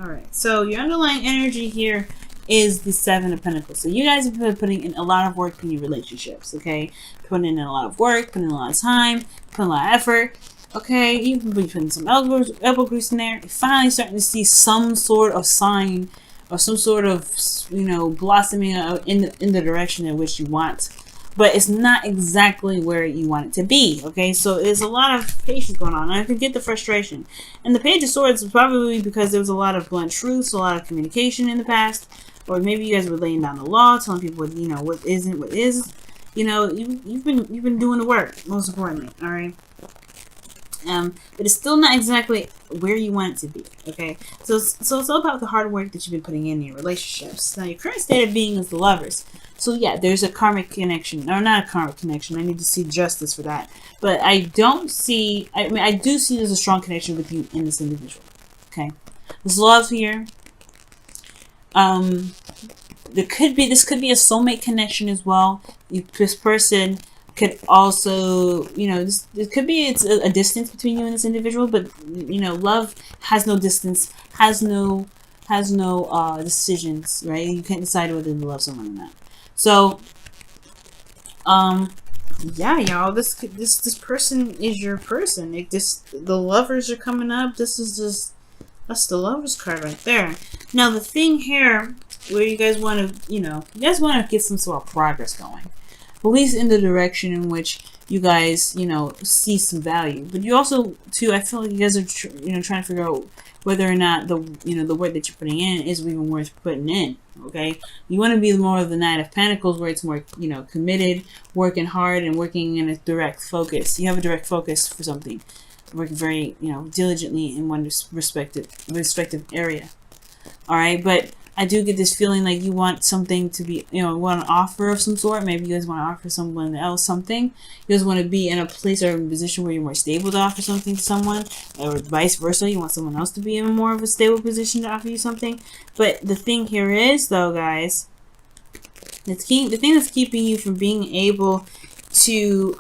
All right. So your underlying energy here is the Seven of Pentacles. So you guys have been putting in a lot of work in your relationships. Okay, putting in a lot of work, putting in a lot of time, putting a lot of effort. Okay, you've been putting some elbow grease in there. You're finally starting to see some sort of sign or some sort of, you know, blossoming in the direction in which you want. But it's not exactly where you want it to be. Okay, so there's a lot of patience going on. And I can get the frustration. And the Page of Swords is probably because there was a lot of blunt truths, a lot of communication in the past, or maybe you guys were laying down the law, telling people, you know, what isn't, what is. You know, you've been doing the work. Most importantly, all right. But it's still not exactly where you want it to be. Okay, so it's all about the hard work that you've been putting in your relationships. Now, your current state of being is the Lovers. So yeah, there's a karmic connection, or not a karmic connection. I need to see justice for that. But I don't see. I mean, I do see there's a strong connection with you in this individual. Okay, there's love here. This could be a soulmate connection as well. This person could also, you know, it could be it's a distance between you and this individual, but you know, love has no distance, has no decisions, right? You can't decide whether to love someone or not. So, yeah, y'all, this person is your person. The Lovers are coming up. That's the Lovers card right there. Now the thing here, where you guys want to, you guys want to get some sort of progress going. At least in the direction in which you guys, see some value. But you also, too, I feel like you guys are, trying to figure out whether or not the work that you're putting in is even worth putting in. Okay, you want to be more of the Knight of Pentacles, where it's more, committed, working hard, and working in a direct focus. You have a direct focus for something, working very, diligently in one respective area. All right, but I do get this feeling like you want something to be, want an offer of some sort. Maybe you guys want to offer someone else something. You guys want to be in a place or in a position where you're more stable to offer something to someone, or vice versa. You want someone else to be in more of a stable position to offer you something. But the thing here is, though, guys, the thing that's keeping you from being able to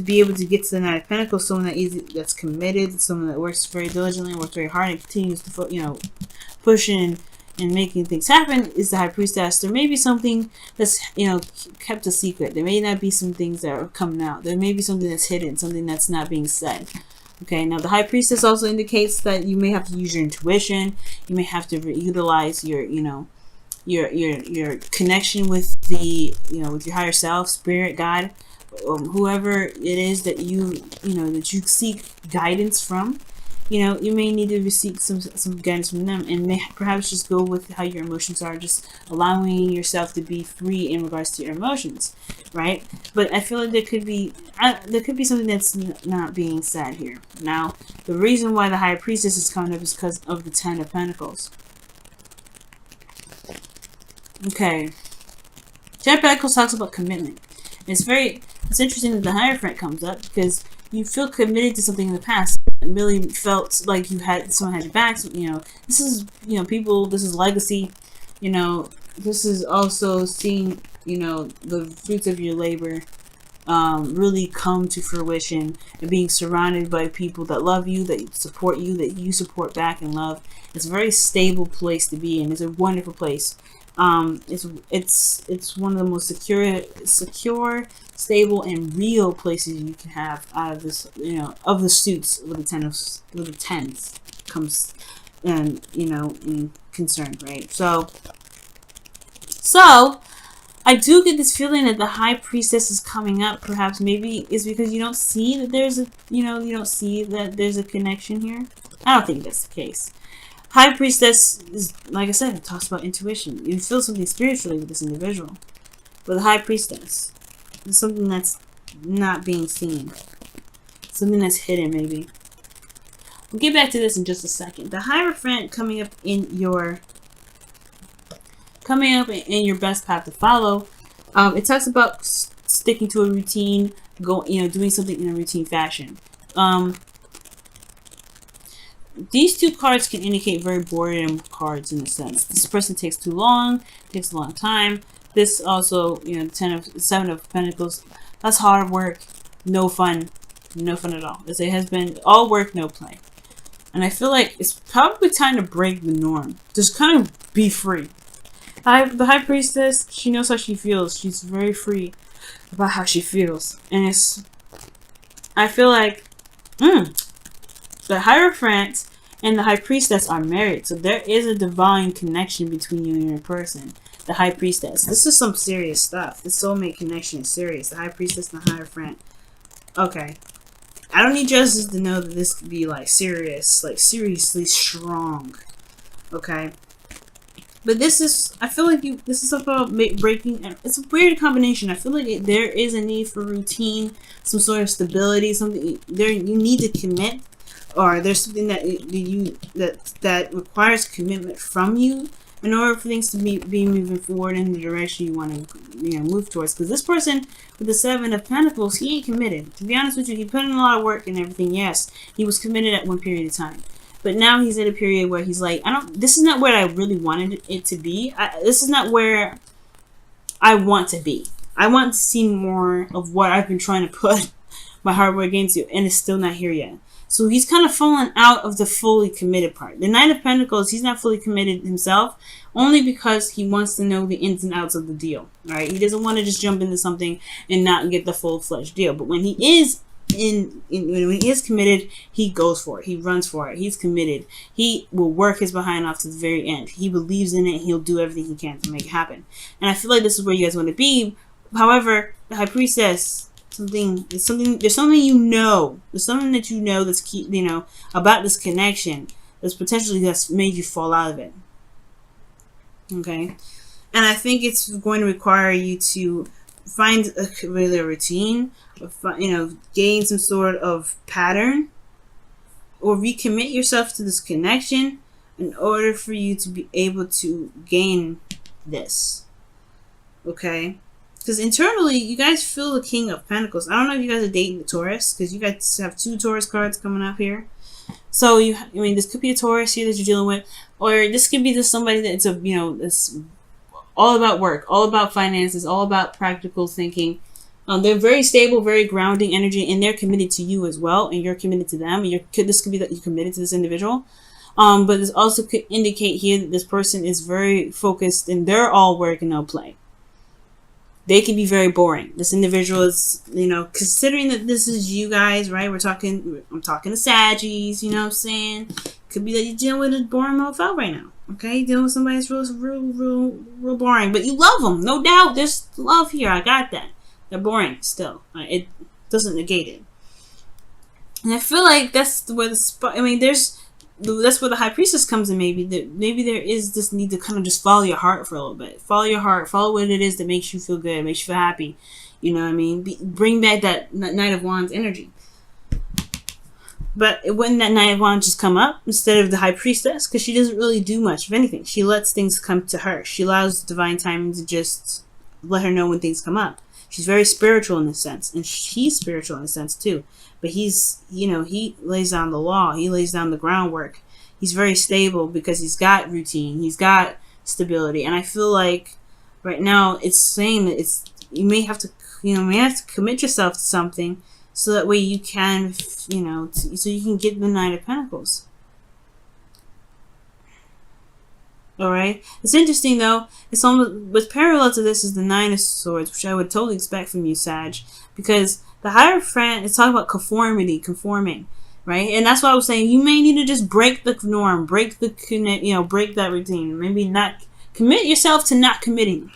be able to get to the Knight of Pentacles, someone that's committed, someone that works very diligently, works very hard, and continues to, pushing and making things happen, is the High Priestess. There may be something that's, kept a secret. There may not be some things that are coming out. There may be something that's hidden, something that's not being said. Okay, now the High Priestess also indicates that you may have to use your intuition. You may have to utilize your, your connection with the, with your higher self, spirit, God, whoever it is that that you seek guidance from. You may need to seek some guidance from them, and perhaps just go with how your emotions are, just allowing yourself to be free in regards to your emotions, right? But I feel like there could be something that's not being said here. Now, the reason why the High Priestess is coming up is because of the Ten of Pentacles. Okay, Ten of Pentacles talks about commitment. It's interesting that the Hierophant comes up because you feel committed to something in the past. And really felt like someone had your back. So, this is, people, this is legacy. This is also seeing, the fruits of your labor really come to fruition, and being surrounded by people that love you, that support you, that you support back and love. It's a very stable place to be in. It's a wonderful place. It's one of the most secure, stable, and real places you can have out of this, of the suits with the tens comes, and in concern, right? So I do get this feeling that the High Priestess is coming up. Perhaps maybe it's because you don't see that there's a, you don't see that there's a connection here. I don't think that's the case. High Priestess is, like I said, it talks about intuition. You feel something spiritually with this individual. But the High Priestess is something that's not being seen. Something that's hidden, maybe. We'll get back to this in just a second. The Hierophant coming up in your best path to follow. It talks about sticking to a routine, doing something in a routine fashion. These two cards can indicate very boredom cards in a sense. This person takes too long, takes a long time. This also, Seven of Pentacles, that's hard work, no fun at all. As it has been all work, no play. And I feel like it's probably time to break the norm. Just kind of be free. The High Priestess, she knows how she feels. She's very free about how she feels. And I feel like, the Hierophant and the High Priestess are married. So there is a divine connection between you and your person. The High Priestess. This is some serious stuff. The soulmate connection is serious. The High Priestess and the Hierophant. Okay. I don't need justice to know that this could be like serious. Like seriously strong. Okay. But this is, I feel like this is about breaking, it's a weird combination. I feel like there is a need for routine, some sort of stability, something, you need to commit, or there's something that requires commitment from you in order for things to be moving forward in the direction you want to, move towards. Because this person with the Seven of Pentacles, he ain't committed. To be honest with you, he put in a lot of work and everything. Yes, he was committed at one period of time. But now he's at a period where he's like, this is not where I really wanted it to be. This is not where I want to be. I want to see more of what I've been trying to put my hard work into, and it's still not here yet. So he's kind of fallen out of the fully committed part. The Knight of Pentacles, he's not fully committed himself, only because he wants to know the ins and outs of the deal. Right? He doesn't want to just jump into something and not get the full-fledged deal. But when he is when he is committed, he goes for it. He runs for it. He's committed. He will work his behind off to the very end. He believes in it. He'll do everything he can to make it happen. And I feel like this is where you guys want to be. However, the High Priestess, there's something There's something that you know that's key, about this connection that's made you fall out of it. Okay, and I think it's going to require you to find a routine, gain some sort of pattern, or recommit yourself to this connection in order for you to be able to gain this. Okay? Because internally, you guys feel the King of Pentacles. I don't know if you guys are dating the Taurus, because you guys have 2 Taurus cards coming up here. So, this could be a Taurus here that you're dealing with, or this could be just somebody that's that's all about work, all about finances, all about practical thinking. They're very stable, very grounding energy, and they're committed to you as well, and you're committed to them. This could be that you're committed to this individual. But this also could indicate here that this person is very focused, and they're all work and no play. They can be very boring. This individual is, considering that this is you guys, right? I'm talking to Saggies, you know what I'm saying? Could be that you're dealing with a boring mofo right now. Okay, you're dealing with somebody that's real boring, but you love them, no doubt. There's love here. I got that. They're boring still. It doesn't negate it. And I feel like that's where that's where the High Priestess comes in. Maybe there is this need to kind of just follow your heart for a little bit. Follow your heart. Follow what it is that makes you feel good, makes you feel happy. You know what I mean? Bring back that Knight of Wands energy. But wouldn't that Knight of Wands just come up instead of the High Priestess? Because she doesn't really do much of anything. She lets things come to her. She allows divine timing to just let her know when things come up. She's very spiritual in this sense. And he's spiritual in a sense too. But he's, he lays down the law. He lays down the groundwork. He's very stable because he's got routine. He's got stability. And I feel like right now it's saying that you may have to commit yourself to something, so that way you can, so you can get the Knight of Pentacles. Alright? It's interesting though. It's almost, what's parallel to this is the Nine of Swords, which I would totally expect from you, Sag. Because the Hierophant is talking about conforming. Right? And that's why I was saying you may need to just break the norm, break that routine. Maybe not commit yourself to not committing.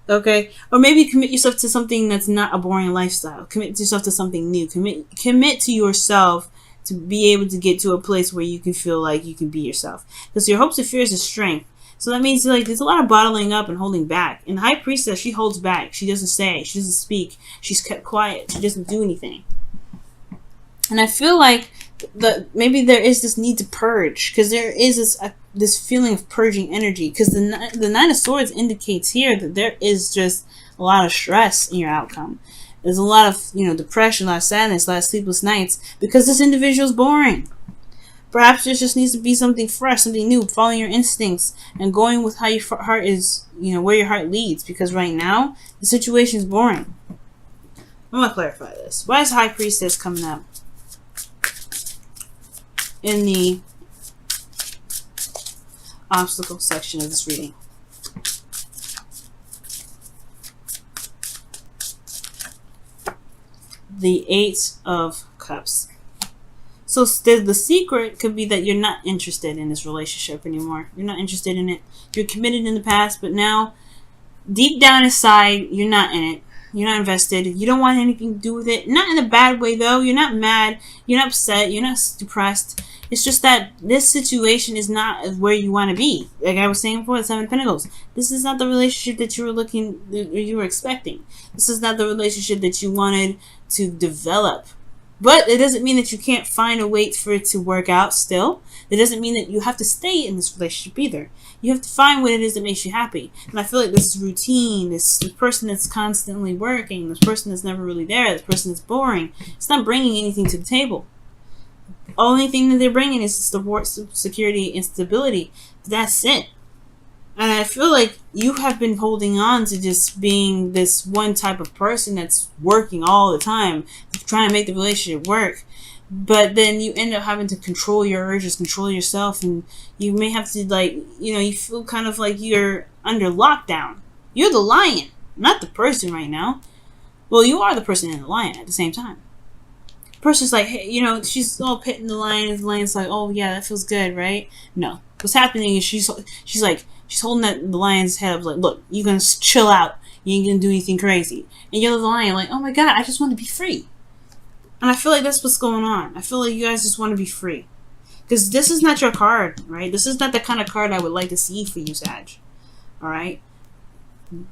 Okay? Or maybe commit yourself to something that's not a boring lifestyle. Commit yourself to something new. Commit to yourself to be able to get to a place where you can feel like you can be yourself. Because your hopes and fears is strength. So that means there's a lot of bottling up and holding back. And the High Priestess, she holds back. She doesn't say. She doesn't speak. She's kept quiet. She doesn't do anything. And I feel like maybe there is this need to purge, because there is this feeling of purging energy. Because the Nine of Swords indicates here that there is just a lot of stress in your outcome. There's a lot of depression, a lot of sadness, a lot of sleepless nights, because this individual is boring. Perhaps there just needs to be something fresh, something new, following your instincts and going with how your heart is, where your heart leads. Because right now the situation is boring. I'm gonna clarify this. Why is High Priestess coming up? in the obstacle section of this reading. The Eight of Cups. So the secret could be that you're not interested in this relationship anymore. You're not interested in it. You're committed in the past, but now, deep down inside, you're not in it. You're not invested. You don't want anything to do with it. Not in a bad way, though. You're not mad. You're not upset. You're not depressed. It's just that this situation is not where you want to be. Like I was saying before, the Seven of Pentacles. This is not the relationship that you were expecting. This is not the relationship that you wanted to develop. But it doesn't mean that you can't find a way for it to work out still. It doesn't mean that you have to stay in this relationship either. You have to find what it is that makes you happy. And I feel like this routine, this person that's constantly working, this person that's never really there, this person that's boring, it's not bringing anything to the table. Only thing that they're bringing is support, security, and stability. That's it. And I feel like you have been holding on to just being this one type of person that's working all the time, trying to make the relationship work. But then you end up having to control your urges, control yourself, and you may have to, like, you feel kind of like you're under lockdown. You're the lion, not the person right now. Well, you are the person and the lion at the same time. The person's like, hey, she's all petting the lion, and the lion's like, oh yeah, that feels good, right? No. What's happening is she's holding the lion's head up like, look, you're going to chill out. You ain't going to do anything crazy. And you're the lion like, oh my God, I just want to be free. And I feel like that's what's going on. I feel like you guys just want to be free. Because this is not your card, right? This is not the kind of card I would like to see for you, Sag. Alright?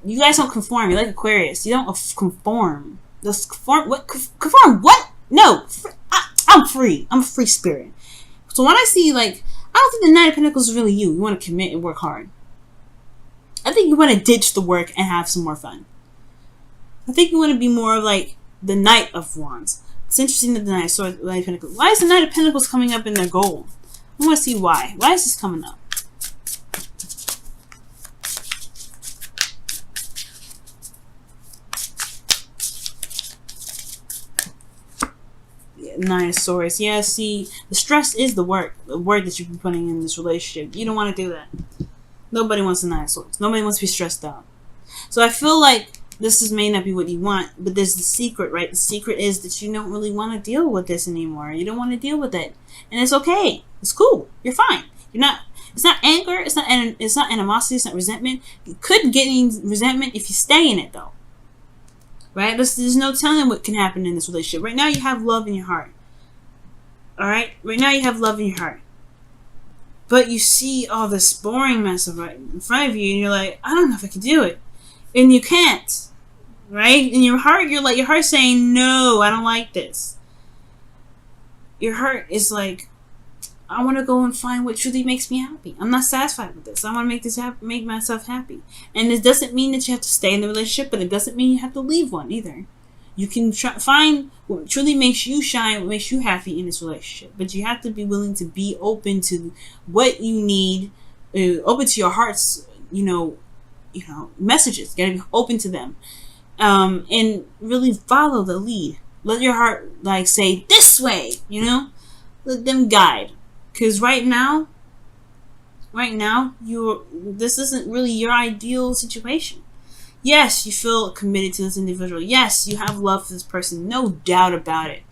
You guys don't conform. You're like Aquarius. You don't conform. Just conform. What? Conform what? No. I'm free. I'm a free spirit. So when I see, like, I don't think the Knight of Pentacles is really you. You want to commit and work hard. I think you want to ditch the work and have some more fun. I think you want to be more like the Knight of Wands. It's interesting that the Knight of Pentacles. Why is the Knight of Pentacles coming up in their goal? I want to see why. Why is this coming up? Nine of Swords. Yeah, see, the stress is the work that you've been putting in this relationship. You don't want to do that. Nobody wants a Nine of Swords. Nobody wants to be stressed out. So I feel like may not be what you want, but there's the secret, right? The secret is that you don't really want to deal with this anymore. You don't want to deal with it, and it's okay. It's cool. You're fine. You're not. It's not anger. It's not animosity. It's not resentment. You could get resentment if you stay in it, though. Right? There's no telling what can happen in this relationship. Right now, you have love in your heart. Alright? Right now, you have love in your heart. But you see all this boring mess right in front of you, and you're like, I don't know if I can do it. And you can't. Right? In your heart, your heart's saying, no, I don't like this. Your heart is like, I want to go and find what truly makes me happy. I'm not satisfied with this. I want to make myself happy. And it doesn't mean that you have to stay in the relationship, but it doesn't mean you have to leave one either. You can find what truly makes you shine, what makes you happy in this relationship. But you have to be willing to be open to what you need, open to your heart's, messages. You gotta be open to them. And really follow the lead. Let your heart, say, this way, Let them guide. Because right now, this isn't really your ideal situation. Yes, you feel committed to this individual. Yes, you have love for this person. No doubt about it.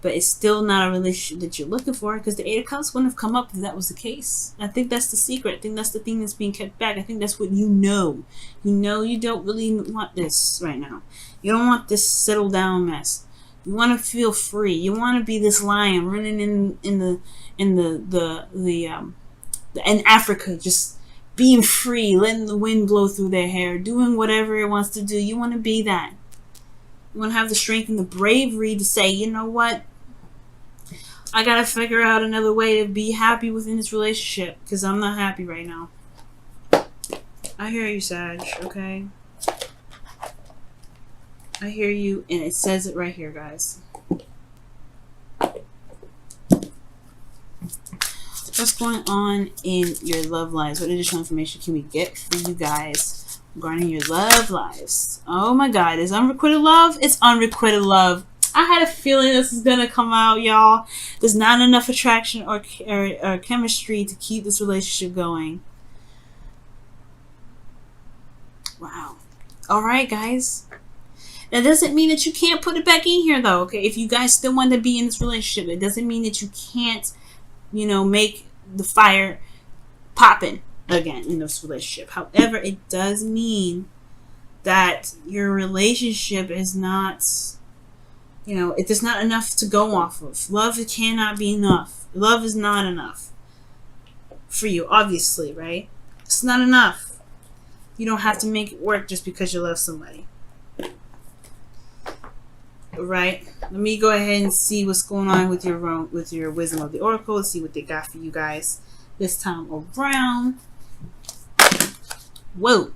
But it's still not a relationship that you're looking for, because the Eight of Cups wouldn't have come up if that was the case. I think that's the secret. I think that's the thing that's being kept back. I think that's what you know. You don't really want this right now. You don't want this settle down mess. You want to feel free. You want to be this lion running in Africa, just being free, letting the wind blow through their hair, doing whatever it wants to do. You want to be that. You want to have the strength and the bravery to say, you know what? I got to figure out another way to be happy within this relationship, because I'm not happy right now. I hear you, Sag, okay? I hear you, and it says it right here, guys. What's going on in your love lives? What additional information can we get for you guys regarding your love lives? Oh my God, is unrequited love? It's unrequited love. I had a feeling this is gonna come out, y'all. There's not enough attraction or chemistry to keep this relationship going. Wow. All right, guys. That doesn't mean that you can't put it back in here, though. Okay, if you guys still want to be in this relationship, it doesn't mean that you can't, make the fire popping again in this relationship. However, it does mean that your relationship is not, it is not enough to go off of. Love cannot be enough. Love is not enough for you, obviously, right? It's not enough. You don't have to make it work just because you love somebody. Right? Let me go ahead and see what's going on with your wisdom of the oracle. Let's see what they got for you guys this time around. Whoa.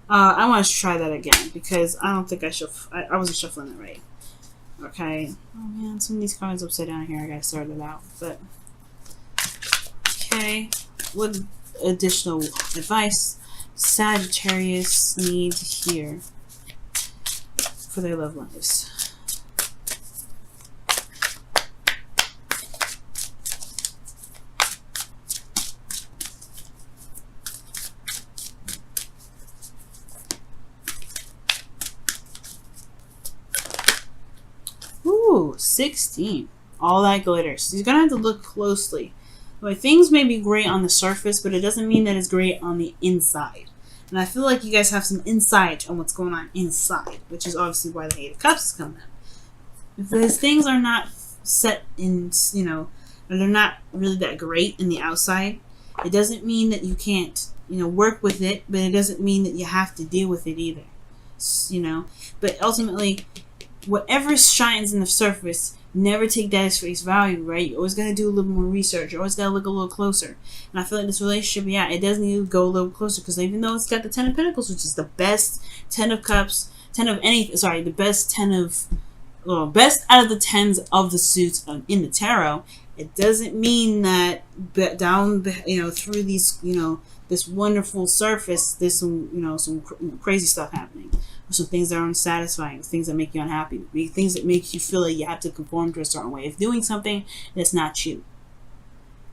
I want to try that again because I don't think I wasn't shuffling it right. Okay. Oh man, some of these cards upside down here. I gotta sort it out. But okay. What additional advice Sagittarius need to hear for their love lives? Ooh, 16. All that glitters. So you're gonna have to look closely. Like, things may be great on the surface, but it doesn't mean that it's great on the inside. And I feel like you guys have some insight on what's going on inside, which is obviously why the Eight of Cups is coming up. If those things are not set in, or they're not really that great in the outside, it doesn't mean that you can't, work with it, but it doesn't mean that you have to deal with it either. But ultimately, whatever shines in the surface, never take that as face value, right? You always got to do a little more research. You always got to look a little closer. And I feel like this relationship, it does need to go a little closer because even though it's got the 10 of Pentacles, which is the best 10 of Cups, the best 10 of, best out of the 10s of the suits in the tarot, it doesn't mean that down, through these, this wonderful surface, there's some crazy stuff happening. Some things that are unsatisfying, things that make you unhappy, things that make you feel like you have to conform to a certain way of doing something that's not you.